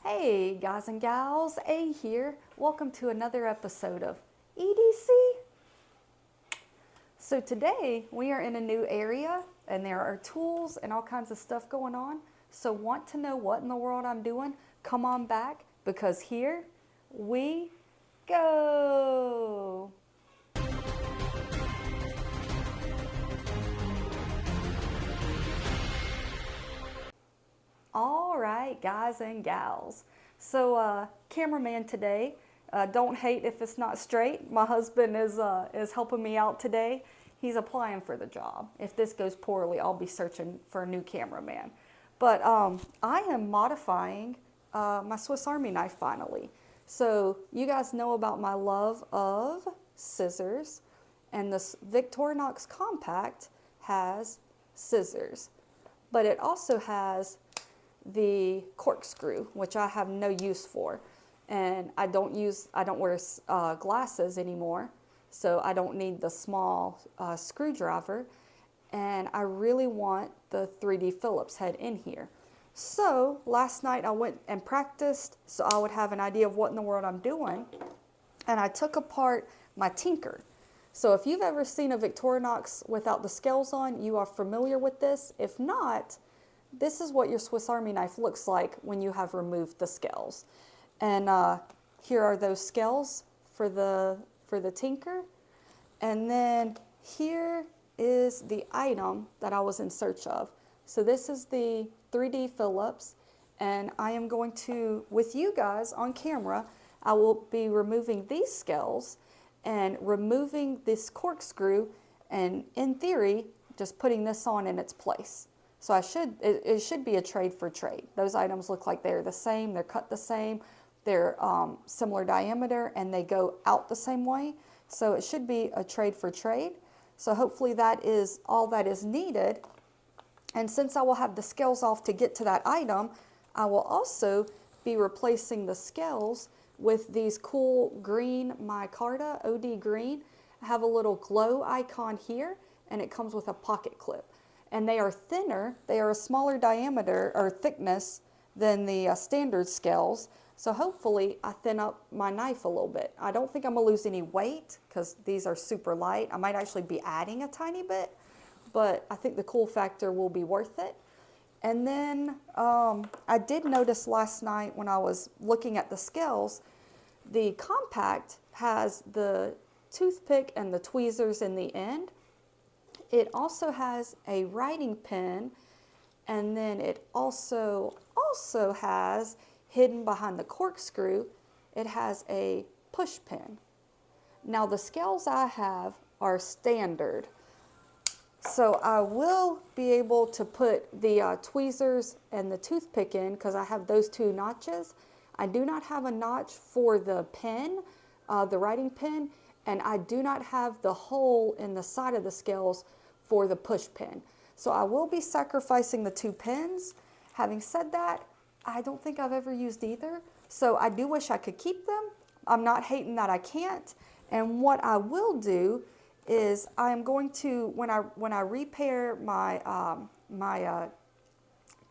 Hey guys and gals, A here. Welcome to another episode of EDC. So today we are in a new area and there are tools and all kinds of stuff going on. So want to know what in the world I'm doing? Come on back because here we go. All right, guys and gals. So, cameraman today. Don't hate if it's not straight. My husband is helping me out today. He's applying for the job. If this goes poorly, I'll be searching for a new cameraman. But I am modifying my Swiss Army knife finally. So you guys know about my love of scissors, and this Victorinox Compact has scissors, but it also has the corkscrew, which I have no use for, and I don't wear glasses anymore, so I don't need the small screwdriver, and I really want the 3D Phillips head in here. So last night I went and practiced so I would have an idea of what in the world I'm doing, and I took apart my Tinker. So if you've ever seen a Victorinox without the scales on, you are familiar with this. If not, this is what your Swiss Army knife looks like when you have removed the scales. And here are those scales for the Tinker. And then here is the item that I was in search of. So this is the 3D Phillips, and I am going to, with you guys on camera, I will be removing these scales and removing this corkscrew, and in theory, just putting this on in its place. So it should be a trade for trade. Those items look like they're the same, they're cut the same, they're similar diameter, and they go out the same way. So it should be a trade for trade. So hopefully that is all that is needed. And since I will have the scales off to get to that item, I will also be replacing the scales with these cool green micarta, OD green. I have a little glow icon here, and it comes with a pocket clip. And they are thinner, they are a smaller diameter or thickness than the standard scales. So hopefully I thin up my knife a little bit. I don't think I'm gonna lose any weight because these are super light. I might actually be adding a tiny bit, but I think the cool factor will be worth it. And then I did notice last night when I was looking at the scales, the Compact has the toothpick and the tweezers in the end. It also has a writing pen, and then it also has, hidden behind the corkscrew, it has a push pin. Now the scales I have are standard, so I will be able to put the tweezers and the toothpick in because I have those two notches. I do not have a notch for the pen, the writing pen, and I do not have the hole in the side of the scales for the push pin. So I will be sacrificing the two pins. Having said that, I don't think I've ever used either. So I do wish I could keep them. I'm not hating that I can't. And what I will do is I am going to, when I repair my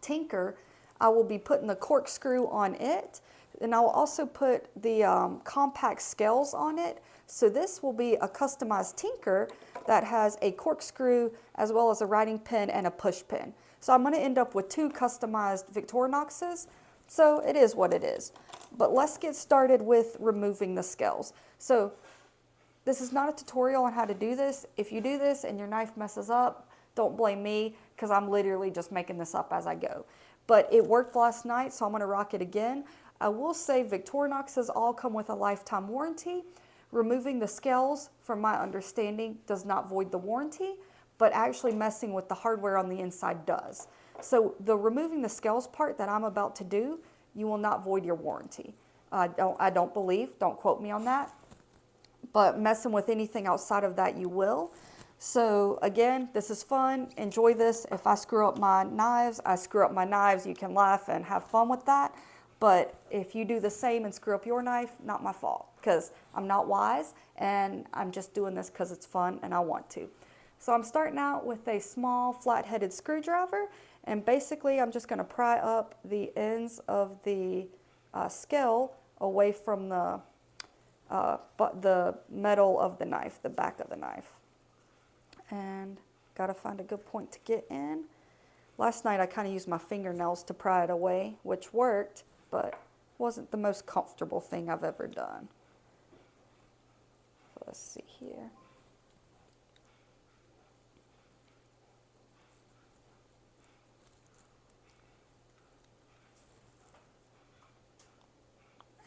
Tinker, I will be putting the corkscrew on it, and I will also put the compact scales on it. So this will be a customized Tinker that has a corkscrew as well as a writing pen and a push pin. So I'm going to end up with two customized Victorinoxes. So it is what it is. But let's get started with removing the scales. So this is not a tutorial on how to do this. If you do this and your knife messes up, don't blame me because I'm literally just making this up as I go. But it worked last night, so I'm going to rock it again. I will say Victorinoxes all come with a lifetime warranty. Removing the scales, from my understanding, does not void the warranty, but actually messing with the hardware on the inside does. So the removing the scales part that I'm about to do, you will not void your warranty. I don't believe, don't quote me on that, but messing with anything outside of that you will. So again, this is fun, enjoy this. If I screw up my knives, I screw up my knives. You can laugh and have fun with that. But if you do the same and screw up your knife, not my fault, because I'm not wise and I'm just doing this because it's fun and I want to. So I'm starting out with a small flat-headed screwdriver, and basically I'm just going to pry up the ends of the scale away from the metal of the knife, the back of the knife. And gotta find a good point to get in. Last night I kind of used my fingernails to pry it away, which worked, but wasn't the most comfortable thing I've ever done. So let's see here.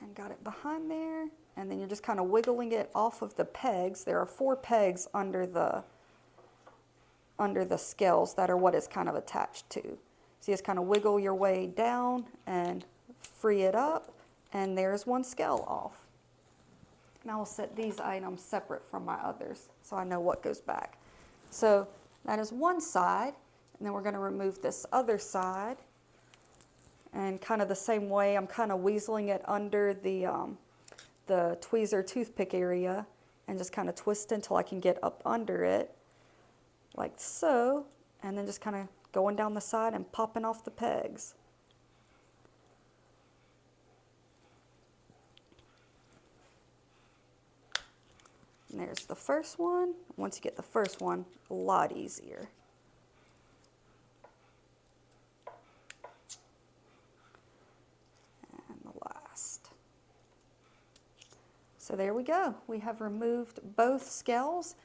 And got it behind there, and then you're just kind of wiggling it off of the pegs. There are 4 pegs under the scales that are what it's kind of attached to. So you just kind of wiggle your way down and free it up, and there's 1 scale off. Now we'll set these items separate from my others so I know what goes back. So that is 1 side, and then we're going to remove this other side. And kind of the same way, I'm kind of weaseling it under the tweezer toothpick area and just kind of twist until I can get up under it, like so, and then just kind of going down the side and popping off the pegs. And there's the first one. Once you get the first one, a lot easier. So there we go. We have removed both scales.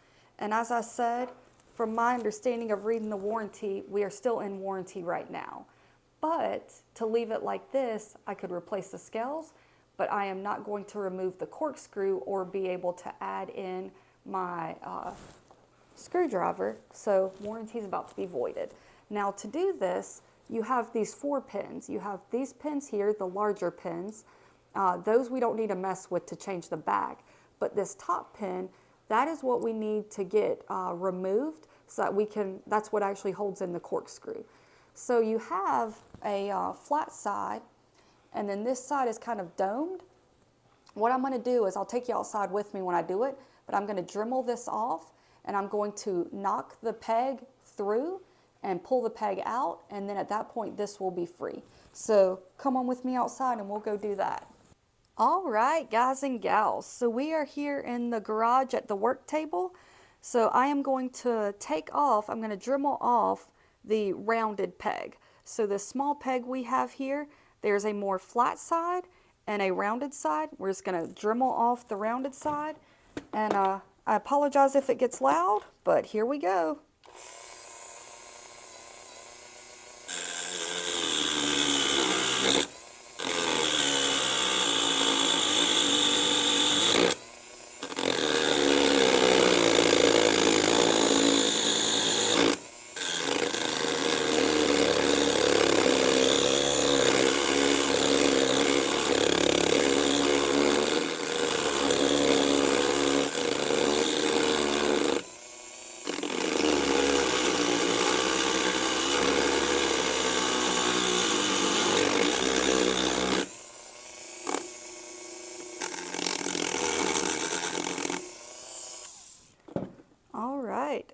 And as I said, from my understanding of reading the warranty, we are still in warranty right now. But to leave it like this, I could replace the scales, but I am not going to remove the corkscrew or be able to add in my screwdriver. So warranty is about to be voided. Now to do this, you have these 4 pins. You have these pins here, the larger pins. Those we don't need to mess with to change the back, but this top pin, that is what we need to get removed so that we can, that's what actually holds in the corkscrew. So you have a flat side, and then this side is kind of domed. What I'm going to do is I'll take you outside with me when I do it, but I'm going to Dremel this off, and I'm going to knock the peg through and pull the peg out, and then at that point this will be free. So come on with me outside and we'll go do that. All right, guys and gals, so we are here in the garage at the work table. So I am going to take off, I'm going to Dremel off the rounded peg. So the small peg we have here, there's a more flat side and a rounded side. We're just going to Dremel off the rounded side. And I apologize if it gets loud, but here we go.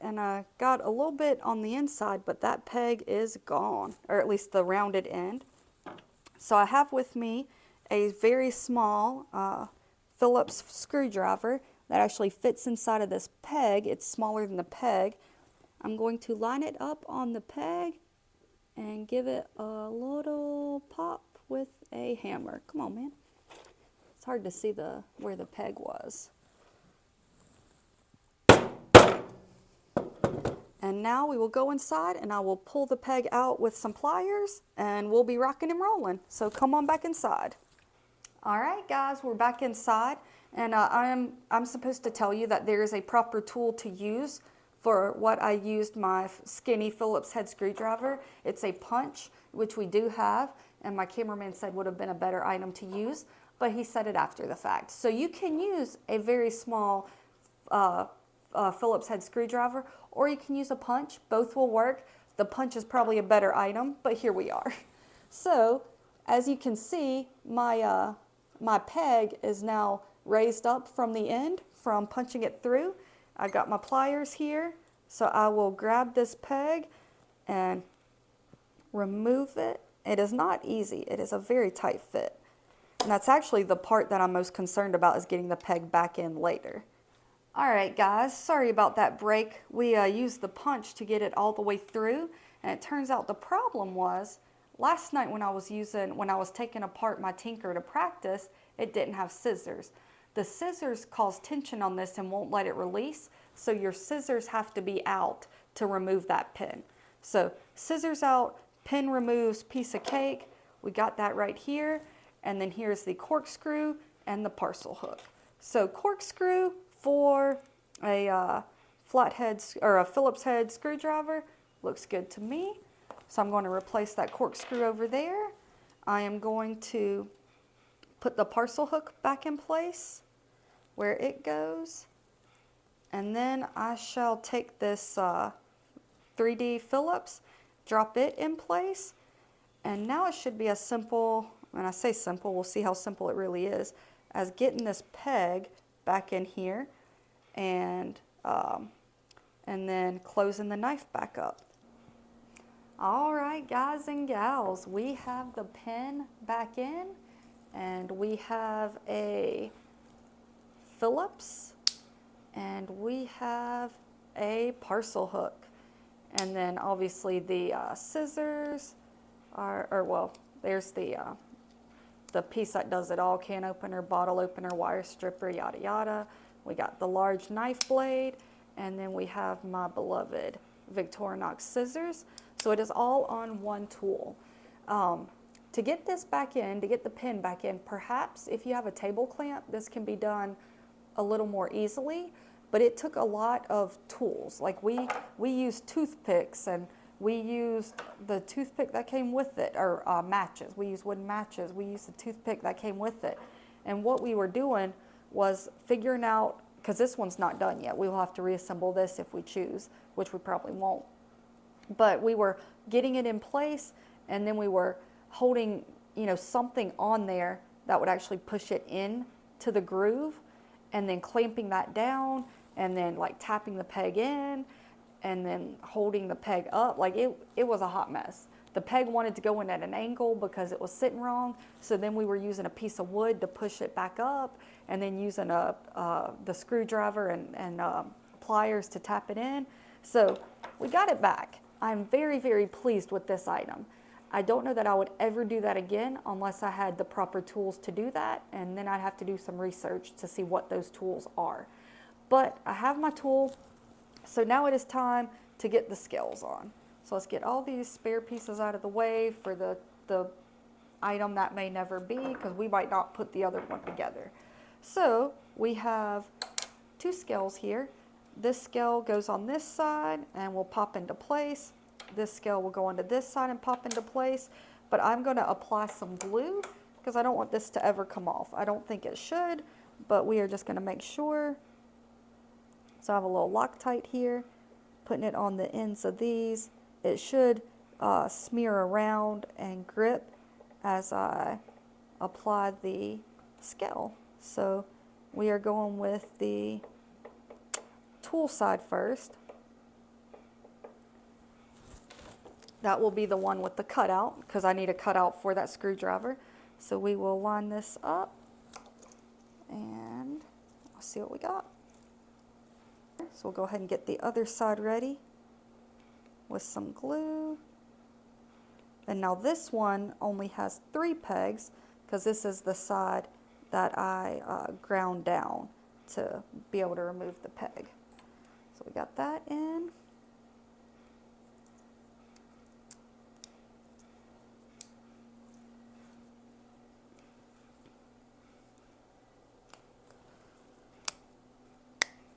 And I got a little bit on the inside, but that peg is gone, or at least the rounded end. So I have with me a very small Phillips screwdriver that actually fits inside of this peg. It's smaller than the peg. I'm going to line it up on the peg and give it a little pop with a hammer. Come on, man. It's hard to see where the peg was. And now we will go inside and I will pull the peg out with some pliers and we'll be rocking and rolling. So come on back inside. All right, guys, we're back inside, and I'm supposed to tell you that there is a proper tool to use for what I used my skinny Phillips head screwdriver. It's a punch, which we do have, and my cameraman said would have been a better item to use, but he said it after the fact. So you can use a very small Phillips head screwdriver, or you can use a punch. Both will work. The punch is probably a better item, but here we are. So as you can see, my peg is now raised up from the end from punching it through. I got my pliers here, so I will grab this peg and remove it. It is not easy. It is a very tight fit. And that's actually the part that I'm most concerned about, is getting the peg back in later. All right, guys, sorry about that break. We used the punch to get it all the way through, and it turns out the problem was last night when I was taking apart my Tinker to practice, it didn't have scissors. The scissors cause tension on this and won't let it release, so your scissors have to be out to remove that pin. So scissors out, pin removes, piece of cake. We got that right here, and then here's the corkscrew and the parcel hook. So corkscrew for a flathead or a Phillips head screwdriver looks good to me. So I'm going to replace that corkscrew over there. I am going to put the parcel hook back in place where it goes. And then I shall take this 3D Phillips, drop it in place. And now it should be as simple, when I say simple, we'll see how simple it really is, as getting this peg back in here and then closing the knife back up. All right, guys and gals, we have the pin back in, and we have a Phillips, and we have a parcel hook. And then obviously the scissors there's the piece that does it all, can opener, bottle opener, wire stripper, yada yada. We got the large knife blade, and then we have my beloved Victorinox scissors. So it is all on one tool. To get this back in, to get the pin back in, perhaps if you have a table clamp, this can be done a little more easily, but it took a lot of tools. Like we used toothpicks, and we used the toothpick that came with it, or matches. We used wooden matches. We used the toothpick that came with it. And what we were doing was figuring out, because this one's not done yet, we will have to reassemble this if we choose, which we probably won't. But we were getting it in place, and then we were holding, something on there that would actually push it in to the groove, and then clamping that down, and then like tapping the peg in, and then holding the peg up. Like it was a hot mess. The peg wanted to go in at an angle because it was sitting wrong. So then we were using a piece of wood to push it back up, and then using the screwdriver and pliers to tap it in. So we got it back. I'm very, very pleased with this item. I don't know that I would ever do that again unless I had the proper tools to do that, and then I'd have to do some research to see what those tools are. But I have my tool, so now it is time to get the scales on. So let's get all these spare pieces out of the way for the item that may never be, because we might not put the other one together. So we have two scales here. This scale goes on this side and will pop into place. This scale will go onto this side and pop into place. But I'm going to apply some glue because I don't want this to ever come off. I don't think it should, but we are just going to make sure. So I have a little Loctite here, putting it on the ends of these. It should smear around and grip as I apply the scale. So we are going with the tool side first. That will be the one with the cutout, because I need a cutout for that screwdriver. So we will line this up, and I'll see what we got. So we'll go ahead and get the other side ready with some glue. And now this one only has 3 pegs, because this is the side that I ground down to be able to remove the peg. So we got that in.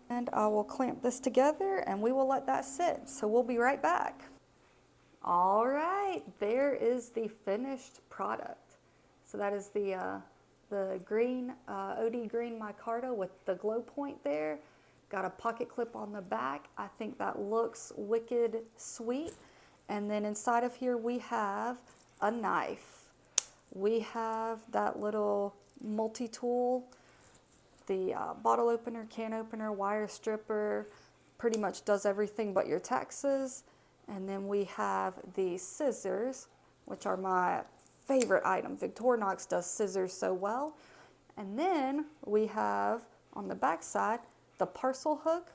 And I will clamp this together, and we will let that sit. So we'll be right back. All right, there is the finished product. So that is the green, OD green micarta with the glow point there. Got a pocket clip on the back. I think that looks wicked sweet. And then inside of here we have a knife. We have that little multi-tool, the bottle opener, can opener, wire stripper, pretty much does everything but your taxes. And then we have the scissors, which are my favorite item. Victorinox does scissors so well. And then we have on the back side the parcel hook,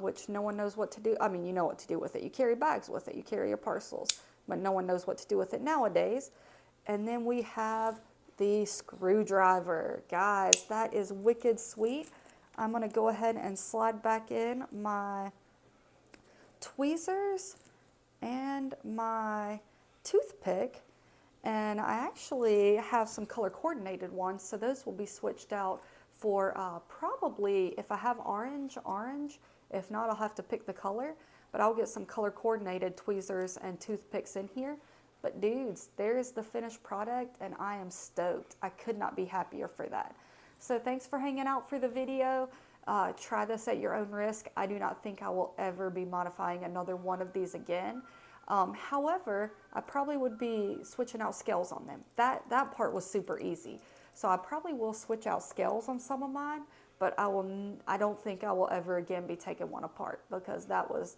which no one knows what to do. I mean, you know what to do with it. You carry bags with it, you carry your parcels, but no one knows what to do with it nowadays. And then we have the screwdriver. Guys, that is wicked sweet. I'm gonna go ahead and slide back in my tweezers and my toothpick. And I actually have some color coordinated ones, so those will be switched out for probably, if I have orange. If not, I'll have to pick the color, but I'll get some color coordinated tweezers and toothpicks in here. But dudes, there's the finished product and I am stoked. I could not be happier for that. So thanks for hanging out for the video. Try this at your own risk. I do not think I will ever be modifying another one of these again. However, I probably would be switching out scales on them. That part was super easy. So I probably will switch out scales on some of mine, but I don't think I will ever again be taking one apart, because that was,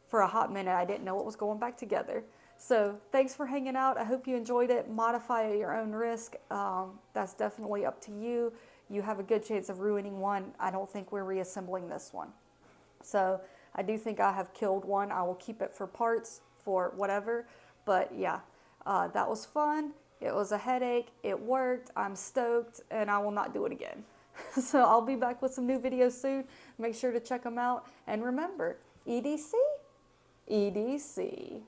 for a hot minute, I didn't know what was going back together. So thanks for hanging out. I hope you enjoyed it. Modify at your own risk. That's definitely up to you. You have a good chance of ruining one. I don't think we're reassembling this one. So I do think I have killed one. I will keep it for parts, for whatever. But yeah, that was fun. It was a headache. It worked. I'm stoked, and I will not do it again. So I'll be back with some new videos soon. Make sure to check them out. And remember, EDC, EDC.